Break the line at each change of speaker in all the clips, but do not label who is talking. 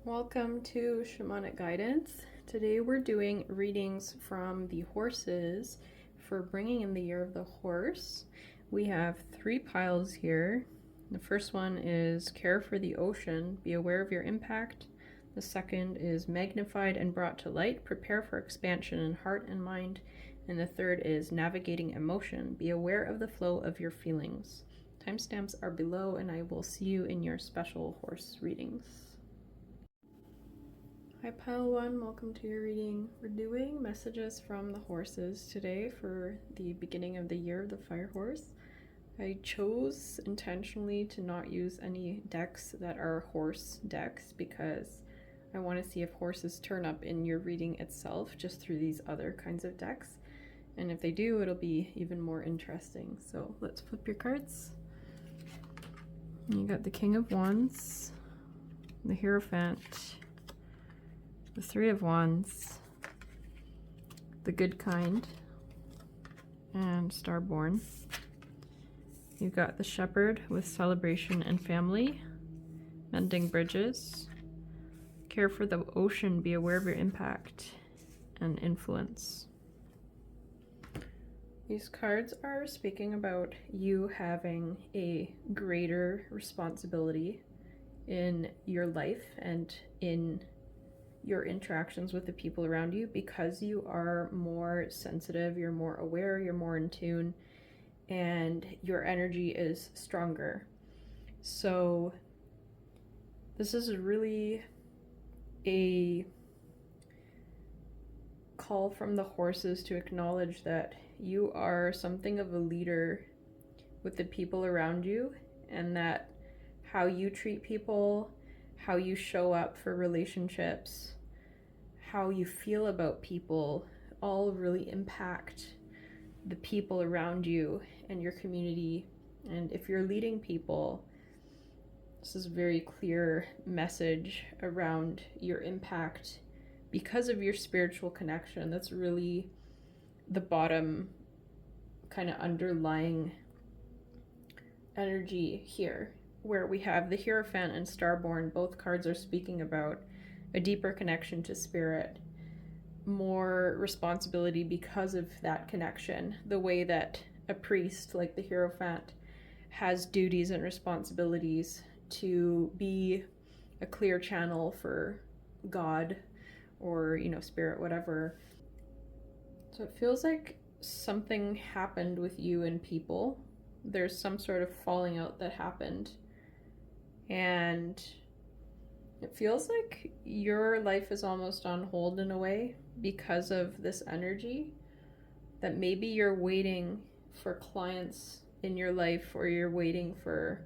Welcome to Shamanic Guidance. Today we're doing readings from the horses for bringing in the year of the horse. We have 3 piles here. The first one is care for the ocean, be aware of your impact. The second is magnified and brought to light, prepare for expansion in heart and mind. And the third is navigating emotion, be aware of the flow of your feelings. Timestamps are below, and I will see you in your special horse readings. Hi Pile 1, welcome to your reading. We're doing messages from the horses today for the beginning of the year of the fire horse. I chose intentionally to not use any decks that are horse decks because I want to see if horses turn up in your reading itself just through these other kinds of decks. And if they do, it'll be even more interesting. So let's flip your cards. You got the King of Wands, the Hierophant, the 3 of Wands, the Good Kind, and Starborn. You've got the Shepherd with celebration and family, mending bridges, care for the ocean, be aware of your impact, and influence. These cards are speaking about you having a greater responsibility in your life and in your interactions with the people around you because you are more sensitive, you're more aware, you're more in tune, and your energy is stronger. So this is really a call from the horses to acknowledge that you are something of a leader with the people around you, and that how you treat people, how you show up for relationships, how you feel about people, all really impact the people around you and your community. And if you're leading people, this is a very clear message around your impact because of your spiritual connection. That's really the bottom kind of underlying energy here, where we have the Hierophant and Starborn. Both cards are speaking about a deeper connection to spirit, more responsibility because of that connection, the way that a priest like the Hierophant has duties and responsibilities to be a clear channel for God or, spirit, whatever. So it feels like something happened with you and people. There's some sort of falling out that happened, and it feels like your life is almost on hold in a way because of this energy, that maybe you're waiting for clients in your life, or you're waiting for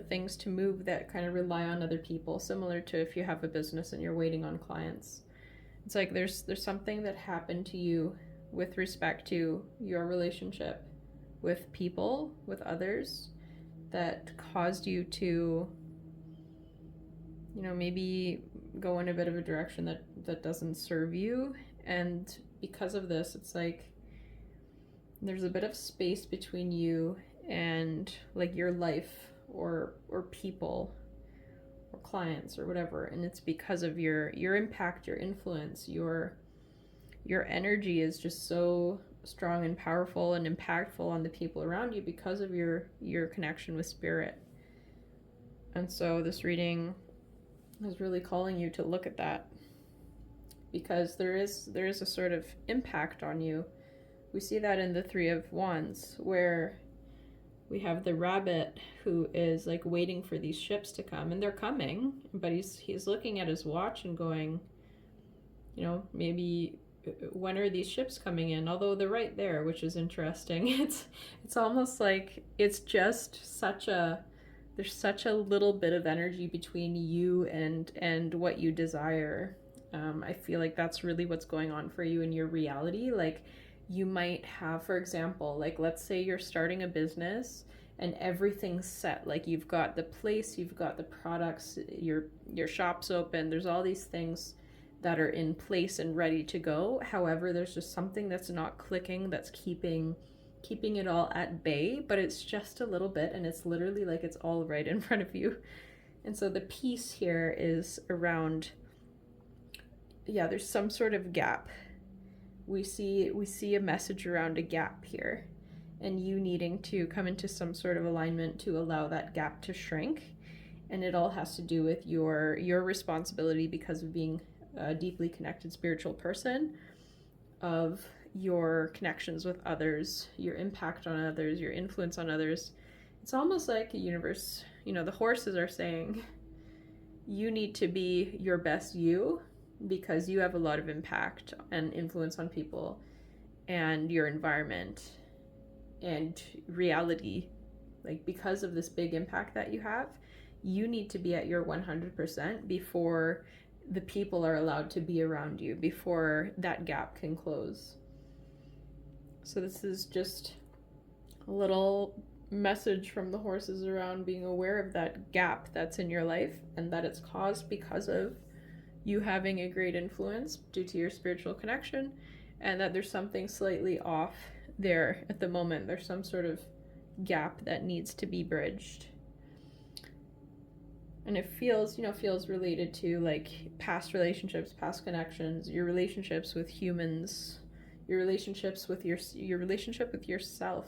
things to move that kind of rely on other people, similar to if you have a business and you're waiting on clients. It's like there's something that happened to you with respect to your relationship with people, with others, that caused you to maybe go in a bit of a direction that doesn't serve you. And because of this, it's like there's a bit of space between you and like your life or people or clients or whatever. And it's because of your impact, your influence, your energy is just so strong and powerful and impactful on the people around you because of your connection with spirit. And so this reading is really calling you to look at that, because there is a sort of impact on you. We see that in the 3 of Wands, where we have the rabbit who is like waiting for these ships to come, and they're coming, but he's looking at his watch and going, maybe when are these ships coming in? Although they're right there, which is interesting. It's almost like it's just there's such a little bit of energy between you and what you desire. I feel like that's really what's going on for you in your reality. Like, you might have, for example, like let's say you're starting a business and everything's set. Like, you've got the place, you've got the products, your shop's open, there's all these things that are in place and ready to go. However, there's just something that's not clicking, that's keeping it all at bay, but it's just a little bit, and it's literally like it's all right in front of you. And so the piece here is around, there's some sort of gap. We see a message around a gap here, and you needing to come into some sort of alignment to allow that gap to shrink. And it all has to do with your responsibility, because of being a deeply connected spiritual person, of your connections with others, your impact on others, your influence on others. It's almost like a universe, the horses are saying, you need to be your best you, because you have a lot of impact and influence on people and your environment and reality. Like, because of this big impact that you have, you need to be at your 100% before the people are allowed to be around you, before that gap can close. So this is just a little message from the horses around being aware of that gap that's in your life, and that it's caused because of you having a great influence due to your spiritual connection, and that there's something slightly off there at the moment. There's some sort of gap that needs to be bridged. And it feels related to like past relationships, past connections, your relationships with humans, your relationships with your relationship with yourself.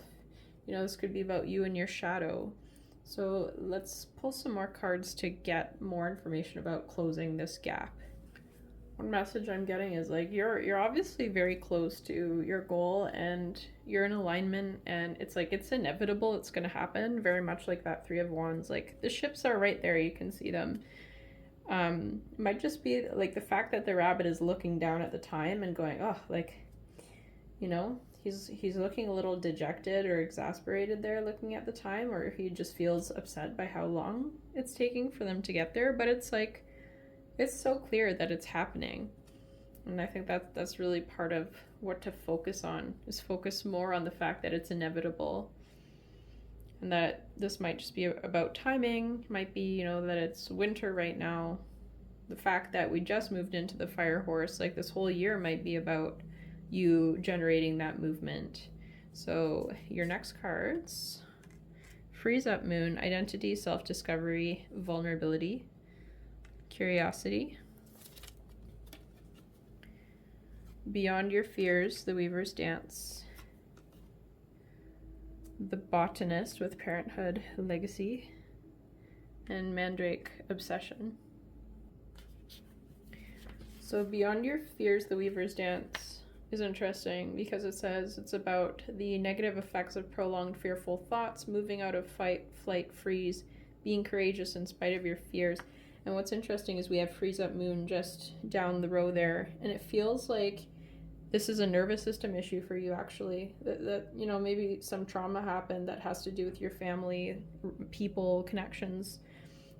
This could be about you and your shadow. So let's pull some more cards to get more information about closing this gap. One message I'm getting is like, you're obviously very close to your goal, and you're in alignment, and it's like, it's inevitable, it's going to happen, very much like that Three of Wands. Like, the ships are right there, you can see them. Might just be like the fact that the rabbit is looking down at the time and going, oh, like, he's looking a little dejected or exasperated there, looking at the time, or he just feels upset by how long it's taking for them to get there. But it's like, it's so clear that it's happening. And I think that's really part of what to focus on, is focus more on the fact that it's inevitable, and that this might just be about timing. Might be, that it's winter right now. The fact that we just moved into the fire horse, like this whole year might be about you generating that movement. So your next cards: Freeze Up Moon, identity, self-discovery, vulnerability, curiosity. Beyond Your Fears, the Weaver's Dance. The Botanist with Parenthood, Legacy. And Mandrake, Obsession. So Beyond Your Fears, the Weaver's Dance is interesting because it says it's about the negative effects of prolonged fearful thoughts, moving out of fight, flight, freeze, being courageous in spite of your fears. And what's interesting is we have Freeze Up Moon just down the row there, and it feels like this is a nervous system issue for you, actually. That maybe some trauma happened that has to do with your family, people, connections,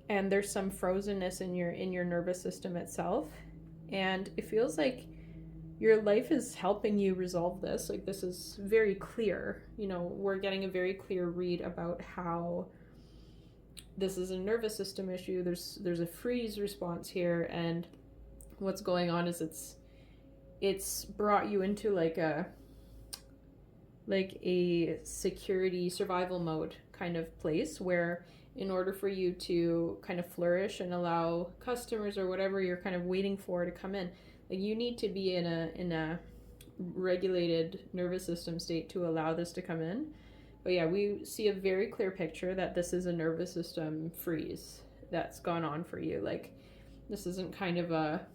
and there's some frozenness in your nervous system itself. And it feels like your life is helping you resolve this. Like, this is very clear. We're getting a very clear read about how this is a nervous system issue. There's a freeze response here, and what's going on is it's brought you into like a security survival mode kind of place, where in order for you to kind of flourish and allow customers or whatever you're kind of waiting for to come in, like, you need to be in a regulated nervous system state to allow this to come in. But yeah, we see a very clear picture that this is a nervous system freeze that's gone on for you. Like, this isn't kind of a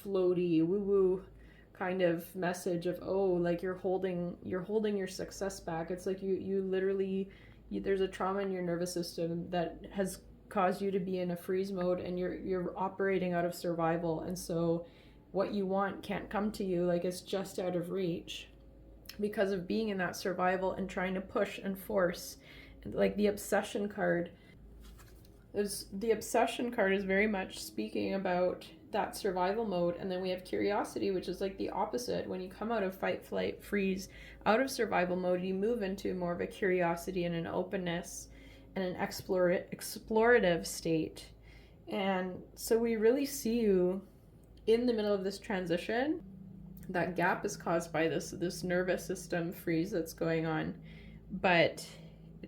floaty woo-woo kind of message of, oh, like you're holding your success back. It's like you literally, there's a trauma in your nervous system that has caused you to be in a freeze mode, and you're operating out of survival. And so what you want can't come to you, like it's just out of reach because of being in that survival and trying to push and force. Like the obsession card is very much speaking about that survival mode. And then we have curiosity, which is like the opposite. When you come out of fight, flight, freeze, out of survival mode, you move into more of a curiosity and an openness and an explorative state. And so we really see you in the middle of this transition. That gap is caused by this nervous system freeze that's going on, but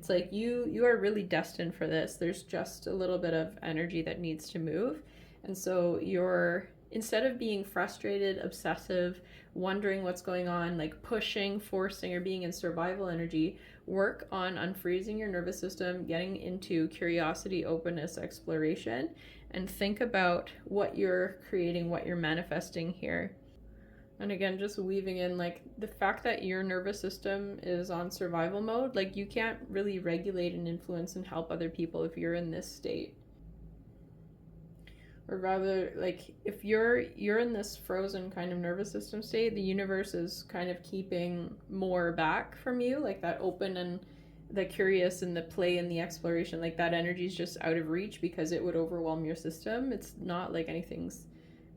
It's like you are really destined for this. There's just a little bit of energy that needs to move. And so you're, instead of being frustrated, obsessive, wondering what's going on, like pushing, forcing, or being in survival energy, work on unfreezing your nervous system, getting into curiosity, openness, exploration, and think about what you're creating, what you're manifesting here. And again, just weaving in like the fact that your nervous system is on survival mode, like you can't really regulate and influence and help other people if you're in this state. Or rather, like if you're in this frozen kind of nervous system state, the universe is kind of keeping more back from you, like that open and the curious and the play and the exploration, like that energy is just out of reach because it would overwhelm your system. It's not like anything's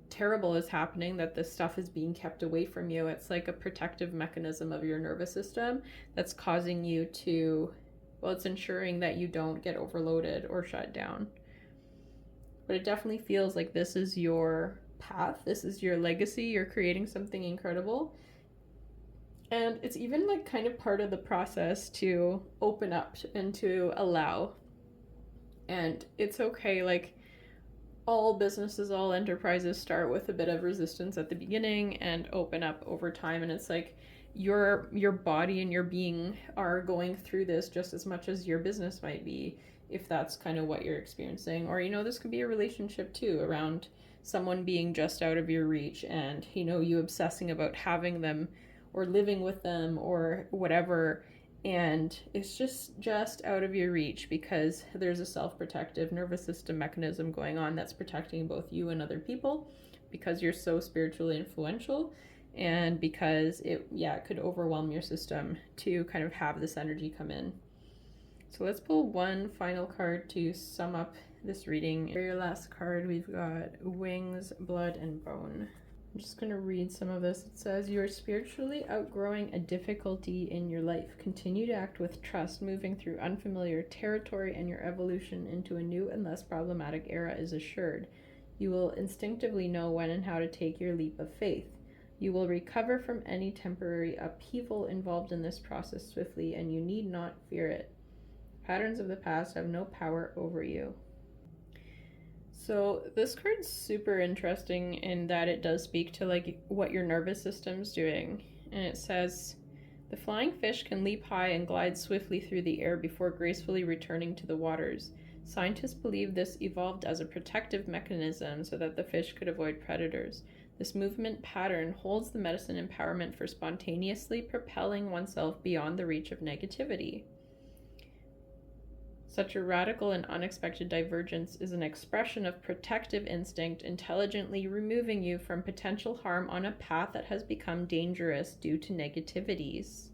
terrible is happening, that this stuff is being kept away from you. It's like a protective mechanism of your nervous system that's causing you to, well, it's ensuring that you don't get overloaded or shut down. But it definitely feels like this is your path, this is your legacy, you're creating something incredible. And it's even like kind of part of the process to open up and to allow. And it's okay, like all businesses, all enterprises start with a bit of resistance at the beginning and open up over time. And it's like your body and your being are going through this just as much as your business might be, if that's kind of what you're experiencing. Or, this could be a relationship too, around someone being just out of your reach and, you obsessing about having them or living with them or whatever. And it's just out of your reach because there's a self-protective nervous system mechanism going on that's protecting both you and other people because you're so spiritually influential, and because it could overwhelm your system to kind of have this energy come in. So let's pull one final card to sum up this reading. For your last card, we've got Wings, Blood, and Bone. I'm just going to read some of this. It says, you are spiritually outgrowing a difficulty in your life. Continue to act with trust, moving through unfamiliar territory, and your evolution into a new and less problematic era is assured. You will instinctively know when and how to take your leap of faith. You will recover from any temporary upheaval involved in this process swiftly, and you need not fear it. Patterns of the past have no power over you. So this card's super interesting in that it does speak to like what your nervous system's doing. And it says, the flying fish can leap high and glide swiftly through the air before gracefully returning to the waters. Scientists believe this evolved as a protective mechanism so that the fish could avoid predators. This movement pattern holds the medicine empowerment for spontaneously propelling oneself beyond the reach of negativity. Such a radical and unexpected divergence is an expression of protective instinct, intelligently removing you from potential harm on a path that has become dangerous due to negativities.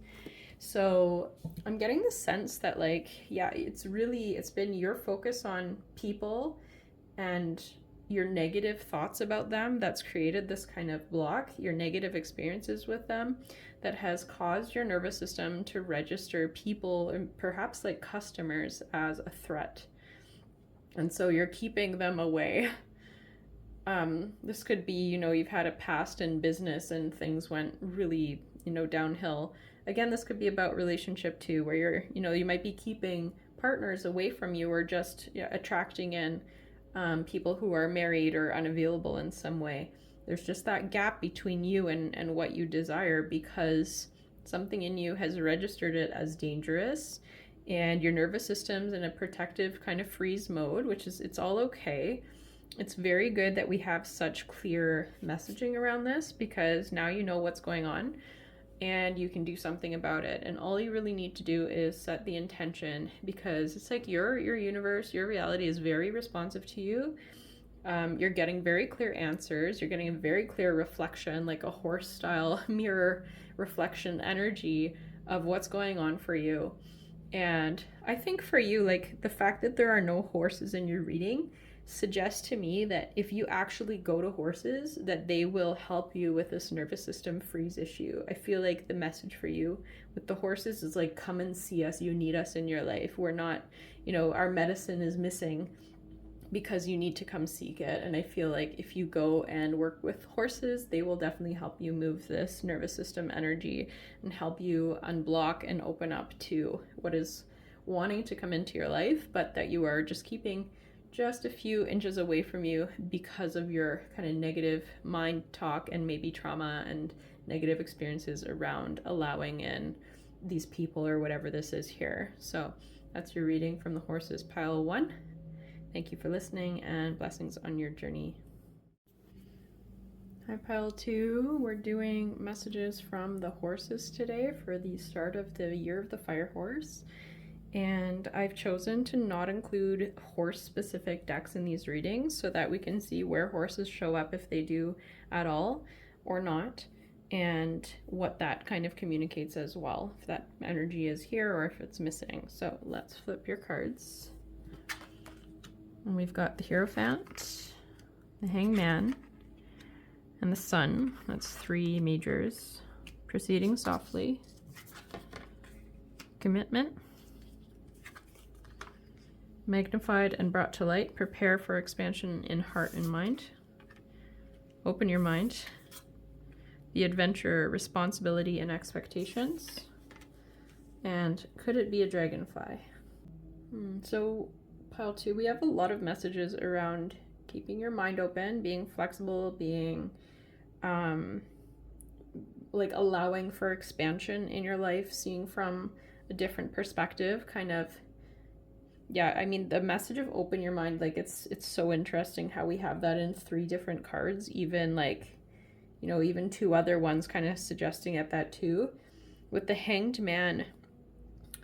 So I'm getting the sense that it's been your focus on people and your negative thoughts about them that's created this kind of block, your negative experiences with them, that has caused your nervous system to register people and perhaps like customers as a threat. And so you're keeping them away. This could be, you've had a past in business and things went really, downhill. Again, this could be about relationship too, where you might be keeping partners away from you or just attracting in people who are married or unavailable in some way. There's just that gap between you and what you desire because something in you has registered it as dangerous, and your nervous system's in a protective kind of freeze mode, which is, it's all okay. It's very good that we have such clear messaging around this because now you know what's going on and you can do something about it. And all you really need to do is set the intention, because it's like your universe, your reality is very responsive to you. You're getting very clear answers. You're getting a very clear reflection, like a horse style mirror reflection energy of what's going on for you. And I think for you, like the fact that there are no horses in your reading suggests to me that if you actually go to horses, that they will help you with this nervous system freeze issue. I feel like the message for you with the horses is like, come and see us. You need us in your life. We're not, our medicine is missing because you need to come seek it. And I feel like if you go and work with horses, they will definitely help you move this nervous system energy and help you unblock and open up to what is wanting to come into your life, but that you are just keeping just a few inches away from you because of your kind of negative mind talk and maybe trauma and negative experiences around allowing in these people or whatever this is here. So that's your reading from the horses, pile 1. Thank you for listening, and blessings on your journey. Hi, pile 2. We're doing messages from the horses today for the start of the year of the fire horse. And I've chosen to not include horse-specific decks in these readings so that we can see where horses show up, if they do at all or not, and what that kind of communicates as well, if that energy is here or if it's missing. So let's flip your cards. And we've got the Hierophant, the Hangman, and the Sun. That's 3 majors. Proceeding softly. Commitment. Magnified and brought to light. Prepare for expansion in heart and mind. Open your mind. The Adventurer, responsibility and expectations. And could it be a dragonfly? So pile 2, we have a lot of messages around keeping your mind open, being flexible, being like allowing for expansion in your life, seeing from a different perspective, kind of. Yeah, I mean, the message of open your mind, like it's so interesting how we have that in 3 different cards, even like, you know, even 2 other ones kind of suggesting at that too. With the Hanged Man,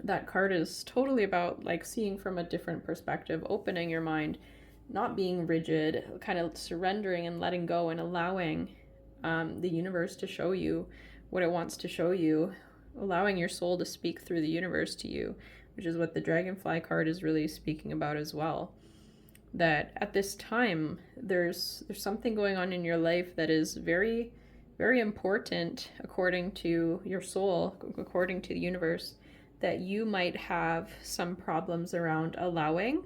that card is totally about like seeing from a different perspective, opening your mind, not being rigid, kind of surrendering and letting go and allowing the universe to show you what it wants to show you, allowing your soul to speak through the universe to you, which is what the Dragonfly card is really speaking about as well. That at this time, there's something going on in your life that is very, very important according to your soul, according to the universe, that you might have some problems around allowing.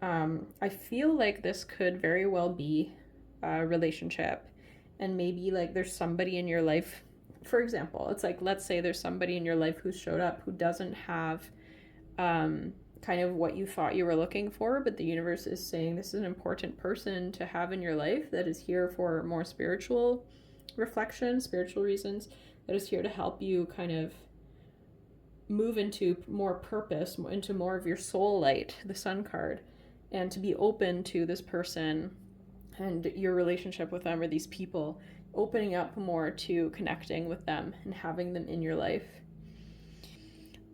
I feel like this could very well be a relationship, and maybe like there's somebody in your life, for example, it's like, let's say there's somebody in your life who's showed up who doesn't have kind of what you thought you were looking for, but the universe is saying this is an important person to have in your life that is here for more spiritual reflection, spiritual reasons, that is here to help you kind of move into more purpose, into more of your soul light, the Sun card, and to be open to this person and your relationship with them, or these people, opening up more to connecting with them and having them in your life.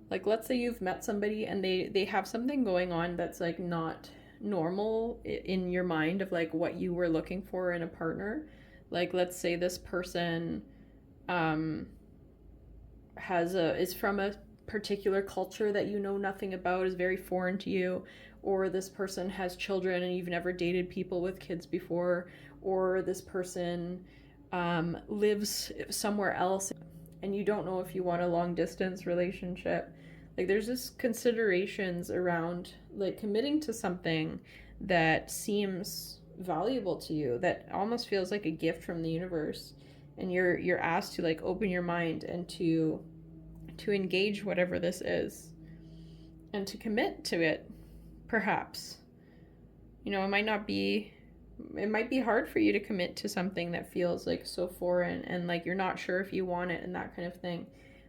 Like, let's say you've met somebody and they have something going on that's like not normal in your mind of like what you were looking for in a partner. Like, let's say this person is from a particular culture that you know nothing about, is very foreign to you, or this person has children and you've never dated people with kids before, or this person lives somewhere else and you don't know if you want a long distance relationship. Like, there's just considerations around like committing to something that seems valuable to you, that almost feels like a gift from the universe, and you're asked to like open your mind and to engage whatever this is and to commit to it. Perhaps, you know, it might be hard for you to commit to something that feels like so foreign and like you're not sure if you want it and that kind of thing.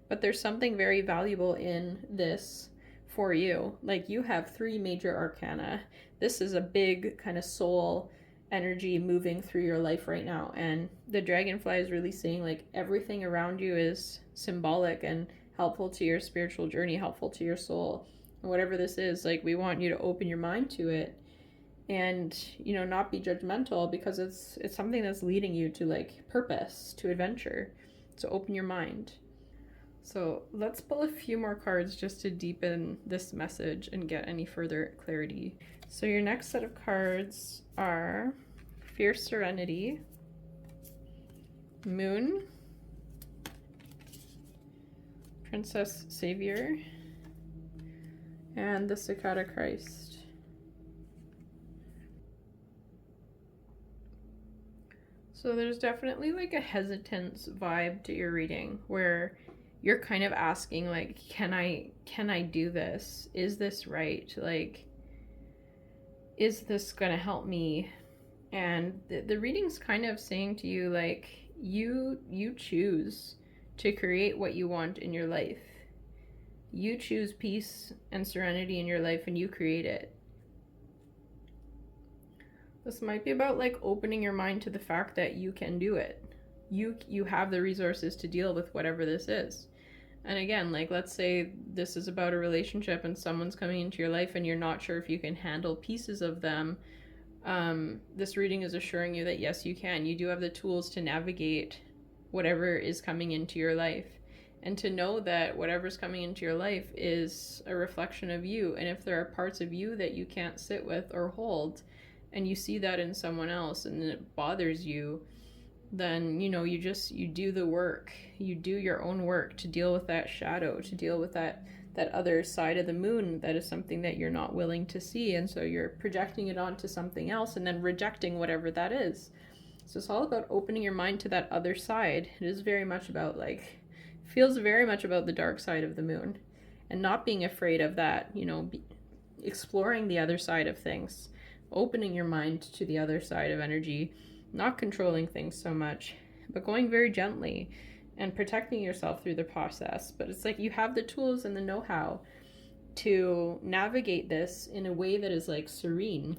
But there's something very valuable in this for you. Like, you have 3 major arcana. This is a big kind of soul energy moving through your life right now. And the Dragonfly is really saying like everything around you is symbolic and helpful to your spiritual journey, helpful to your soul. And whatever this is, like, we want you to open your mind to it and, you know, not be judgmental, because it's something that's leading you to like purpose, to adventure. So open your mind. So let's pull a few more cards just to deepen this message and get any further clarity. So your next set of cards are Fierce Serenity, Moon, Princess Savior, and the Cicada Christ. So there's definitely like a hesitance vibe to your reading, where you're kind of asking, like, can I do this? Is this right? Like, is this gonna help me? And the reading's kind of saying to you, like, you choose to create what you want in your life. You choose peace and serenity in your life, and you create it. This might be about, like, opening your mind to the fact that you can do it. You have the resources to deal with whatever this is. And again, like, let's say this is about a relationship and someone's coming into your life and you're not sure if you can handle pieces of them. This reading is assuring you that yes, you can. You do have the tools to navigate whatever is coming into your life, and to know that whatever's coming into your life is a reflection of you. And if there are parts of you that you can't sit with or hold, and you see that in someone else and it bothers you, then you do the work. You do your own work to deal with that shadow, to deal with that other side of the moon that is something that you're not willing to see, and so you're projecting it onto something else and then rejecting whatever that is. So it's all about opening your mind to that other side. It is very much about, like, feels very much about the dark side of the moon, and not being afraid of that, exploring the other side of things, opening your mind to the other side of energy, not controlling things so much, but going very gently and protecting yourself through the process. But it's like you have the tools and the know-how to navigate this in a way that is, like, serene.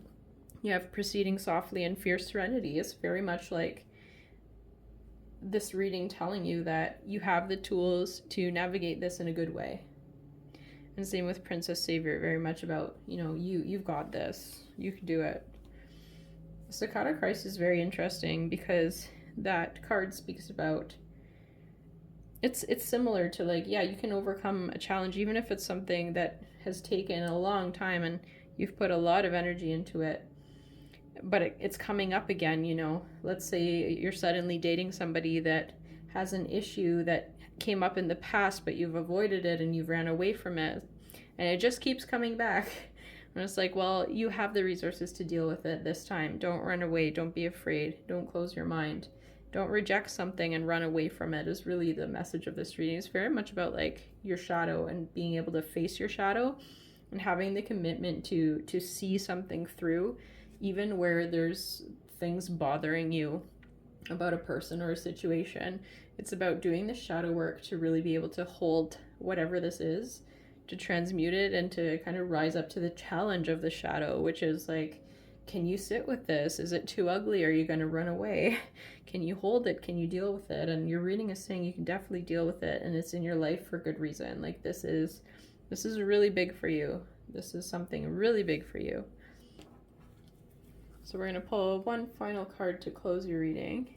You have proceeding softly and fierce serenity. It's very much like this reading telling you that you have the tools to navigate this in a good way. And same with Princess Savior, very much about, you've got this. You can do it. Sakha Christ is very interesting because that card speaks about, it's similar to, like, yeah, you can overcome a challenge even if it's something that has taken a long time and you've put a lot of energy into it, but it's coming up again. Let's say you're suddenly dating somebody that has an issue that came up in the past, but you've avoided it and you've ran away from it, and it just keeps coming back. And it's like, well, you have the resources to deal with it this time. Don't run away. Don't be afraid. Don't close your mind. Don't reject something and run away from it, is really the message of this reading. It's very much about, like, your shadow and being able to face your shadow and having the commitment to see something through, even where there's things bothering you about a person or a situation. It's about doing the shadow work to really be able to hold whatever this is, to transmute it, and to kind of rise up to the challenge of the shadow, which is like, can you sit with this? Is it too ugly? Are you going to run away? Can you hold it? Can you deal with it? And your reading is saying you can definitely deal with it, and it's in your life for good reason. Like, this is really big for you. This is something really big for you. So we're going to pull one final card to close your reading.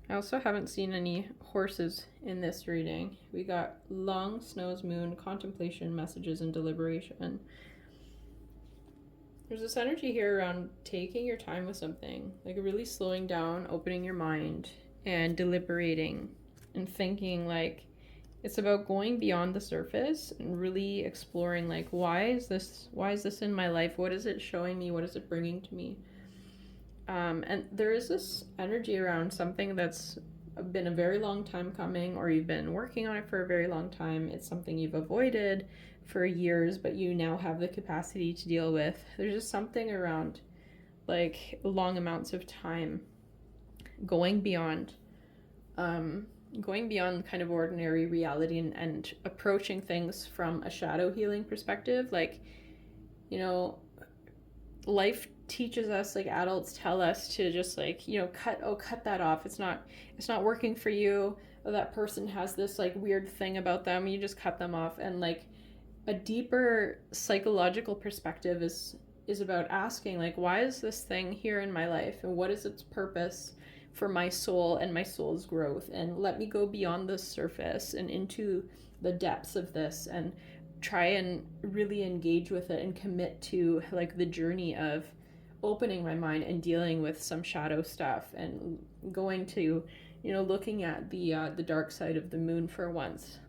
I also haven't seen any horses in this reading. We got long snows, moon, contemplation, messages, and deliberation. There's this energy here around taking your time with something, like really slowing down, opening your mind, and deliberating and thinking. Like, it's about going beyond the surface and really exploring, like, why is this in my life? What is it showing me? What is it bringing to me? And there is this energy around something that's been a very long time coming, or you've been working on it for a very long time. It's something you've avoided for years, but you now have the capacity to deal with. There's just something around, like, long amounts of time, going beyond kind of ordinary reality, and approaching things from a shadow healing perspective. Like, life teaches us, like, adults tell us to just, like, cut that off. It's not working for you. Or that person has this, like, weird thing about them. You just cut them off. And, like, a deeper psychological perspective is about asking, like, why is this thing here in my life, and what is its purpose for my soul and my soul's growth? And let me go beyond the surface and into the depths of this, and try and really engage with it and commit to, like, the journey of opening my mind and dealing with some shadow stuff, and going to, looking at the dark side of the moon for once.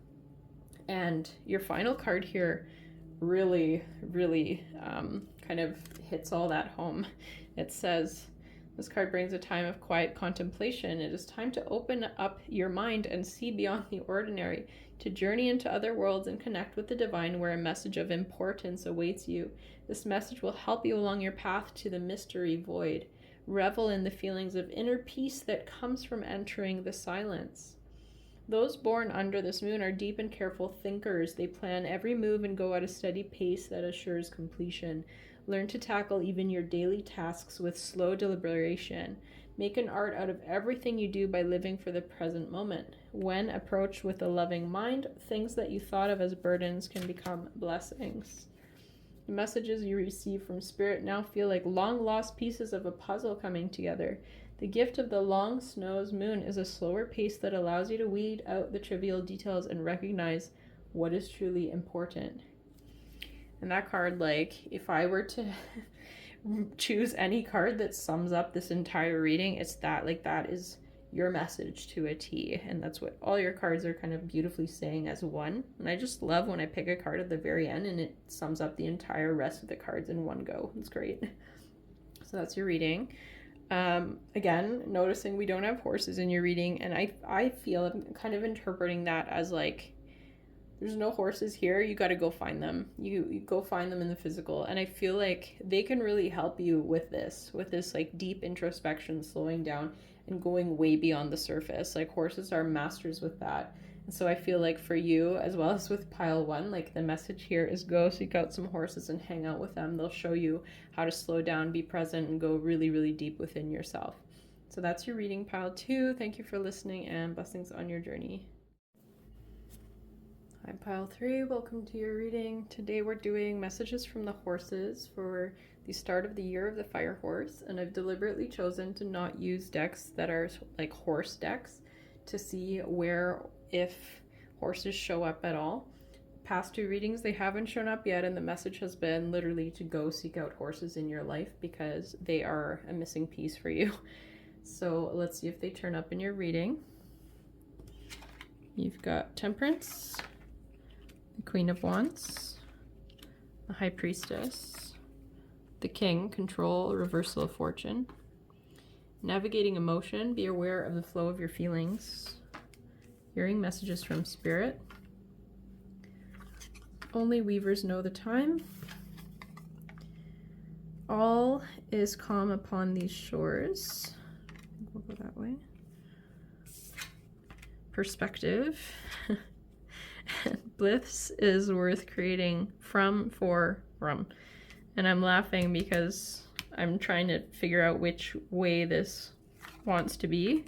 And your final card here really, really kind of hits all that home. It says, This card brings a time of quiet contemplation. It is time to open up your mind and see beyond the ordinary, to journey into other worlds and connect with the divine, where a message of importance awaits you. This message will help you along your path to the mystery void. Revel in the feelings of inner peace that comes from entering the silence. Those born under this moon are deep and careful thinkers. They plan every move and go at a steady pace that assures completion. Learn to tackle even your daily tasks with slow deliberation. Make an art out of everything you do by living for the present moment. When approached with a loving mind, things that you thought of as burdens can become blessings. The messages you receive from Spirit now feel like long-lost pieces of a puzzle coming together. The gift of the long snow's moon is a slower pace that allows you to weed out the trivial details and recognize what is truly important. And that card, like, if I were to choose any card that sums up this entire reading, it's that. Like, that is your message to a T. And that's what all your cards are kind of beautifully saying as one. And I just love when I pick a card at the very end and it sums up the entire rest of the cards in one go. It's great. So that's your reading. Again, noticing we don't have horses in your reading. And I feel I'm kind of interpreting that as like, there's no horses here, you got to go find them. You go find them in the physical. And I feel like they can really help you with this like deep introspection, slowing down and going way beyond the surface. Like, horses are masters with that. And so I feel like for you, as well as with pile one, like, the message here is go seek out some horses and hang out with them. They'll show you how to slow down, be present, and go really, really deep within yourself. So that's your reading, pile two. Thank you for listening, and blessings on your journey. Hi, pile three. Welcome to your reading. Today we're doing messages from the horses for the start of the year of the fire horse, and I've deliberately chosen to not use decks that are like horse decks to see where, if horses show up at all. Past two readings, they haven't shown up yet, and the message has been literally to go seek out horses in your life because they are a missing piece for you. So let's see if they turn up in your reading. You've got Temperance, the Queen of Wands, the High Priestess, the King, Control, Reversal of Fortune, Navigating Emotion, be aware of the flow of your feelings, Hearing Messages from Spirit, Only Weavers Know the Time, All is Calm Upon These Shores, we'll go that way, Perspective, Bliss is worth creating from. And I'm laughing because I'm trying to figure out which way this wants to be.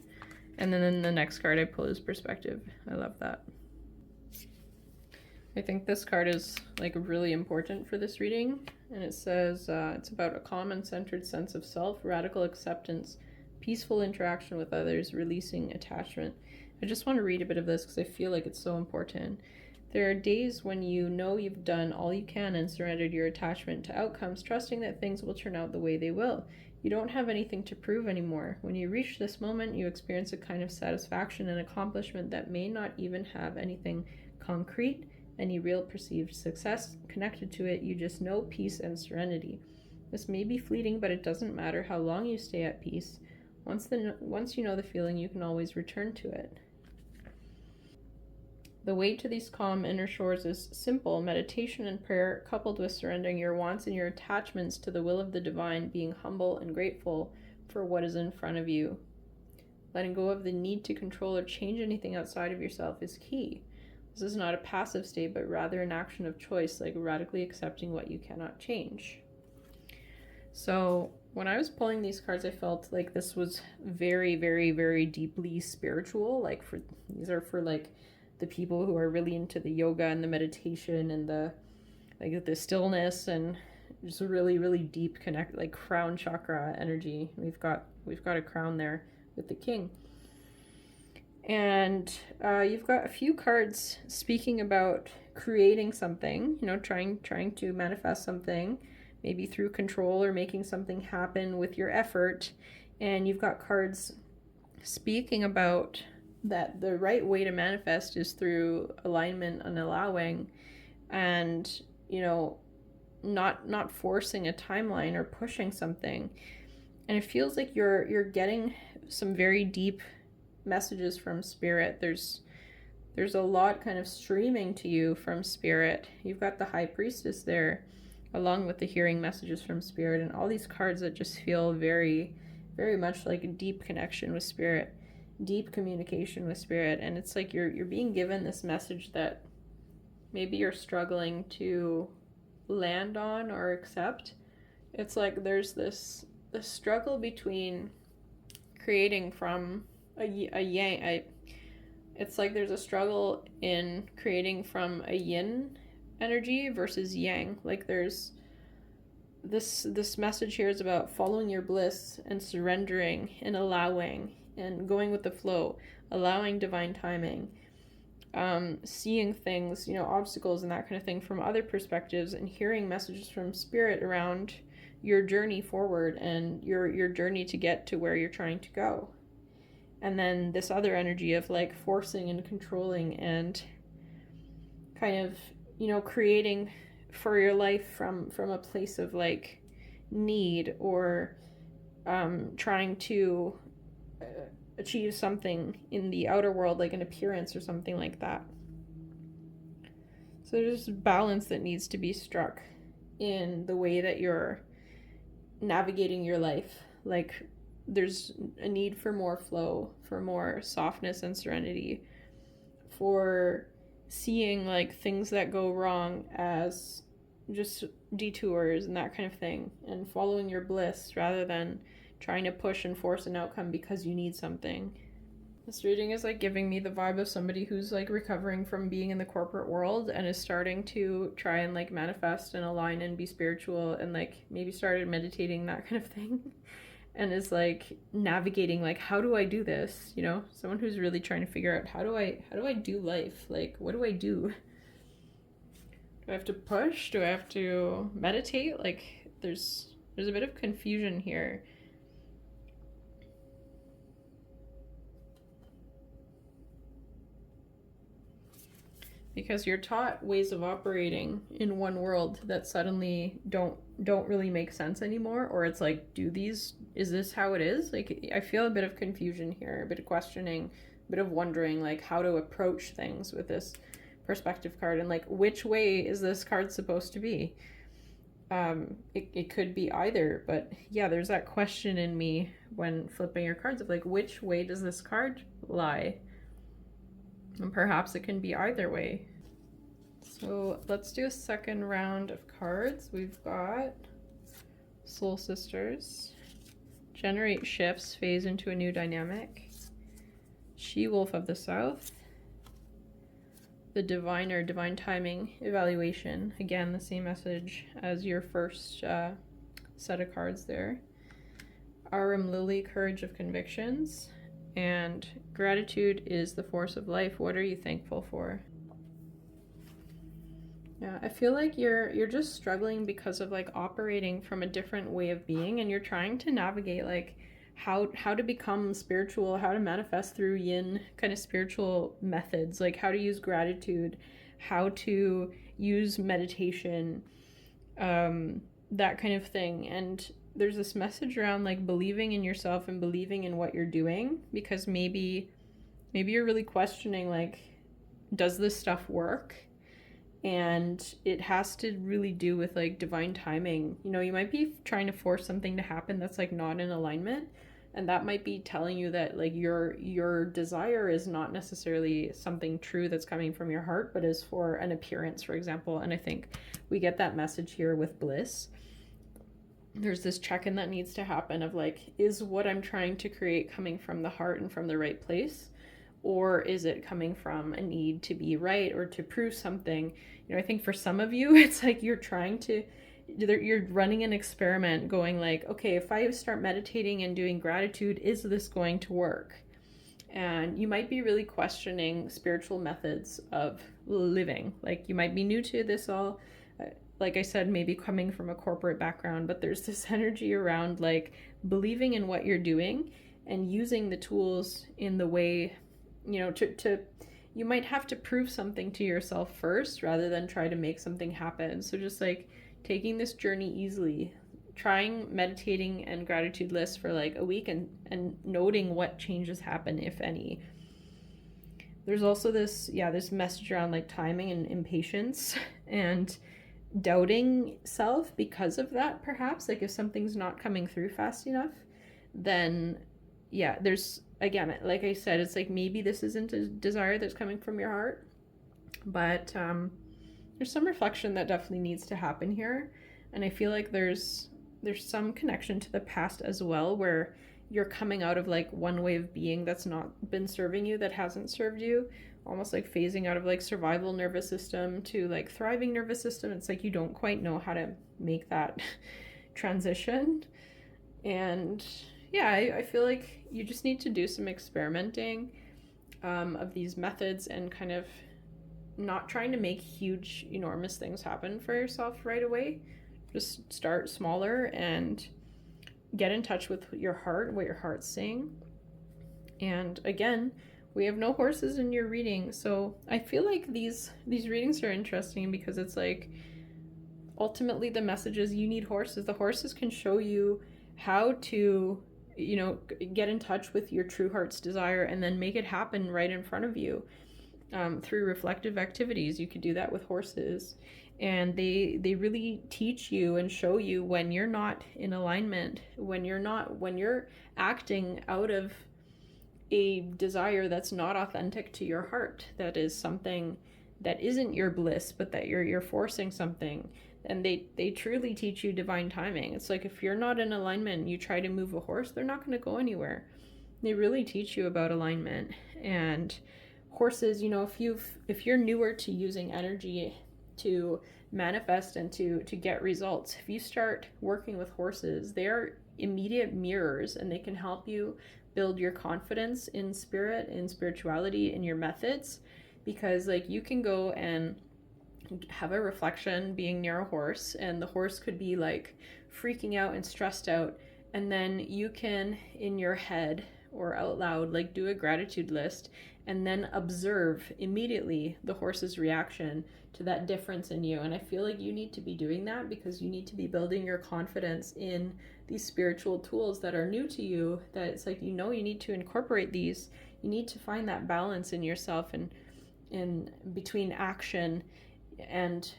And then in the next card I pull is Perspective. I love that. I think this card is like really important for this reading. And it says it's about a calm and centered sense of self, radical acceptance, peaceful interaction with others, releasing attachment. I just want to read a bit of this because I feel like it's so important. There are days when you know you've done all you can and surrendered your attachment to outcomes, trusting that things will turn out the way they will. You don't have anything to prove anymore. When you reach this moment, you experience a kind of satisfaction and accomplishment that may not even have anything concrete, any real perceived success connected to it. You just know peace and serenity. This may be fleeting, but it doesn't matter how long you stay at peace. Once you know the feeling, you can always return to it. The way to these calm inner shores is simple: meditation and prayer, coupled with surrendering your wants and your attachments to the will of the divine, being humble and grateful for what is in front of you. Letting go of the need to control or change anything outside of yourself is key. This is not a passive state, but rather an action of choice, like radically accepting what you cannot change. So when I was pulling these cards, I felt like this was very, very, very deeply spiritual. Like, these are for like the people who are really into the yoga and the meditation and the stillness and just a really, really deep connect, like crown chakra energy. We've got a crown there with the King. And you've got a few cards speaking about creating something, trying to manifest something, maybe through control or making something happen with your effort. And you've got cards speaking about that the right way to manifest is through alignment and allowing, and not forcing a timeline or pushing something. And it feels like you're getting some very deep messages from spirit. There's a lot kind of streaming to you from spirit. You've got the high priestess there, along with the hearing messages from spirit, and all these cards that just feel very, very much like a deep connection with spirit, deep communication with spirit. And it's like you're being given this message that maybe you're struggling to land on or accept. It's like there's this struggle between creating from a yang. It's like there's a struggle in creating from a yin energy versus yang. Like there's this message here is about following your bliss and surrendering and allowing and going with the flow, allowing divine timing, seeing things, obstacles and that kind of thing from other perspectives, and hearing messages from spirit around your journey forward and your journey to get to where you're trying to go. And then this other energy of like forcing and controlling and kind of, creating for your life from a place of like need or trying to achieve something in the outer world, like an appearance or something like that. So there's a balance that needs to be struck in the way that you're navigating your life. Like there's a need for more flow, for more softness and serenity, for seeing like things that go wrong as just detours and that kind of thing, and following your bliss rather than trying to push and force an outcome because you need something. This reading is like giving me the vibe of somebody who's like recovering from being in the corporate world and is starting to try and like manifest and align and be spiritual, and like maybe started meditating, that kind of thing, and is like navigating like, how do I do this? Someone who's really trying to figure out how do I do life? Like, what do I do? Do I have to push? Do I have to meditate? Like there's a bit of confusion here. Because you're taught ways of operating in one world that suddenly don't really make sense anymore, or it's like, is this how it is? Like I feel a bit of confusion here, a bit of questioning, a bit of wondering like how to approach things with this perspective card, and like which way is this card supposed to be? It could be either, but yeah, there's that question in me when flipping your cards of like, which way does this card lie? And perhaps it can be either way. So let's do a second round of cards. We've got Soul Sisters, Generate Shifts, Phase into a New Dynamic, She-Wolf of the South, the Diviner, Divine Timing Evaluation. Again, the same message as your first set of cards there. Arum Lily, Courage of Convictions, and Gratitude is the Force of Life. What are you thankful for? Yeah, I feel like you're just struggling because of like operating from a different way of being, and you're trying to navigate like how to become spiritual, how to manifest through yin kind of spiritual methods, like how to use gratitude, how to use meditation, that kind of thing. And there's this message around like believing in yourself and believing in what you're doing, because maybe you're really questioning like, does this stuff work? And it has to really do with like divine timing. You might be trying to force something to happen that's like not in alignment, and that might be telling you that like your desire is not necessarily something true that's coming from your heart, but is for an appearance, for example. And I think we get that message here with bliss. There's this check-in that needs to happen of like, is what I'm trying to create coming from the heart and from the right place? Or is it coming from a need to be right or to prove something? I think for some of you, it's like you're running an experiment going like, okay, if I start meditating and doing gratitude, is this going to work? And you might be really questioning spiritual methods of living. Like you might be new to this all. Like I said, maybe coming from a corporate background, but there's this energy around like believing in what you're doing and using the tools in the way, you might have to prove something to yourself first rather than try to make something happen. So just like taking this journey easily, trying meditating and gratitude lists for like a week and noting what changes happen, if any. There's also this message around like timing and impatience and doubting self because of that, perhaps. Like if something's not coming through fast enough, then there's, again, like I said, it's like maybe this isn't a desire that's coming from your heart, but there's some reflection that definitely needs to happen here. And I feel like there's some connection to the past as well, where you're coming out of like one way of being that's not been serving you, that hasn't served you, almost like phasing out of like survival nervous system to like thriving nervous system. It's like you don't quite know how to make that transition. And I feel like you just need to do some experimenting of these methods and kind of not trying to make huge, enormous things happen for yourself right away. Just start smaller and get in touch with your heart, what your heart's saying. And again, we have no horses in your reading, so I feel like these readings are interesting because it's like ultimately the message is you need horses. The horses can show you how to, get in touch with your true heart's desire and then make it happen right in front of you through reflective activities. You could do that with horses. And they really teach you and show you when you're not in alignment, when you're acting out of a desire that's not authentic to your heart, that is something that isn't your bliss, but that you're forcing something. And they truly teach you divine timing. It's like if you're not in alignment and you try to move a horse, they're not going to go anywhere. They really teach you about alignment. And horses, if you're newer to using energy to manifest and to get results, if you start working with horses, they're immediate mirrors, and they can help you build your confidence in spirit, in spirituality, in your methods. Because like you can go and have a reflection being near a horse, and the horse could be like freaking out and stressed out, and then you can in your head or out loud like do a gratitude list and then observe immediately the horse's reaction to that difference in you. And I feel like you need to be doing that because you need to be building your confidence in these spiritual tools that are new to you, that it's like you need to incorporate these. You need to find that balance in yourself and in between action and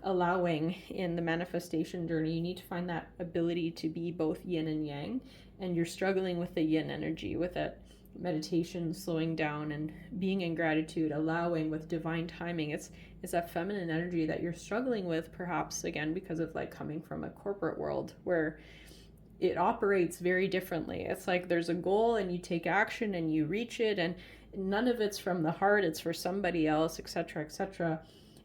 allowing in the manifestation journey. You need to find that ability to be both yin and yang, and you're struggling with the yin energy, with that meditation, slowing down and being in gratitude, allowing with divine timing. It's that feminine energy that you're struggling with, perhaps again because of like coming from a corporate world where it operates very differently. It's like there's a goal and you take action and you reach it, and none of it's from the heart, it's for somebody else, etc., etc.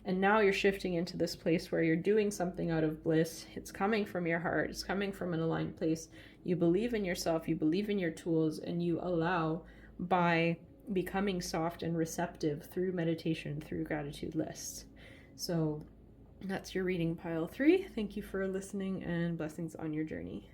And now you're shifting into this place where you're doing something out of bliss. It's coming from your heart. It's coming from an aligned place. You believe in yourself. You believe in your tools, and you allow by becoming soft and receptive through meditation, through gratitude lists. So that's your reading pile 3. Thank you for listening, and blessings on your journey.